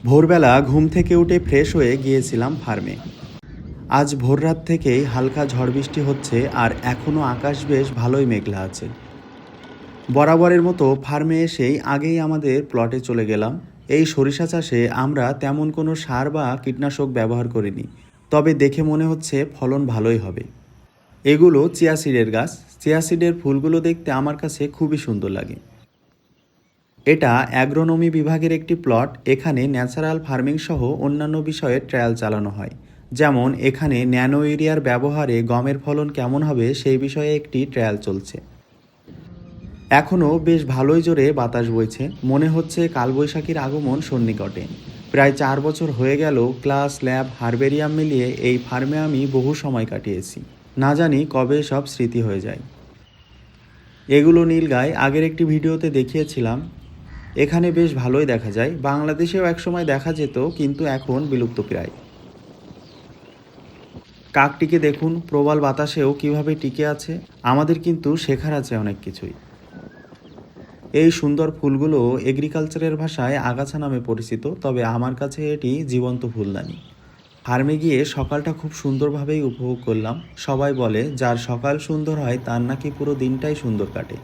ভোরবেলা ঘুম থেকে উঠে ফ্রেশ হয়ে গিয়েছিলাম ফার্মে। আজ ভোররাত থেকেই হালকা ঝড় বৃষ্টি হচ্ছে আর এখনও আকাশ বেশ ভালোই মেঘলা আছে। বরাবরের মতো ফার্মে এসেই আগেই আমাদের প্লটে চলে গেলাম। এই সরিষা চাষে আমরা তেমন কোনো সার বা কীটনাশক ব্যবহার করিনি, তবে দেখে মনে হচ্ছে ফলন ভালোই হবে। এগুলো চিয়া সিডের গাছ। চিয়া সিডের ফুলগুলো দেখতে আমার কাছে খুবই সুন্দর লাগে। এটা অ্যাগ্রোনমি বিভাগের একটি প্লট। এখানে ন্যাচারাল ফার্মিং সহ অন্যান্য বিষয়ে ট্রায়াল চালানো হয়। যেমন এখানে ন্যানো ইউরিয়ার ব্যবহারে গমের ফলন কেমন হবে সেই বিষয়ে একটি ট্রায়াল চলছে। এখনও বেশ ভালোই জোরে বাতাস বইছে, মনে হচ্ছে কালবৈশাখীর আগমন সন্নিকটে। প্রায় 4 বছর হয়ে গেল ক্লাস, ল্যাব, হারবেরিয়াম মিলিয়ে এই ফার্মে আমি বহু সময় কাটিয়েছি। না জানি কবে সব স্মৃতি হয়ে যায়। এগুলো নীলগাই, আগের একটি ভিডিওতে দেখিয়েছিলাম। এখানে বেশ ভালোই দেখা যায়। বাংলাদেশেও একসময় দেখা যেত, কিন্তু এখন বিলুপ্ত প্রায়। কাকটিকে দেখুন, প্রবল বাতাসেও কিভাবে টিকে আছে। আমাদের কিন্তু শেখার আছে অনেক কিছুই। এই সুন্দর ফুলগুলো এগ্রিকালচারের ভাষায় আগাছা নামে পরিচিত, তবে আমার কাছে এটি জীবন্ত ফুলদানি। ফার্মে গিয়ে সকালটা খুব সুন্দরভাবেই উপভোগ করলাম। সবাই বলে যার সকাল সুন্দর হয় তার নাকি পুরো দিনটাই সুন্দর কাটে।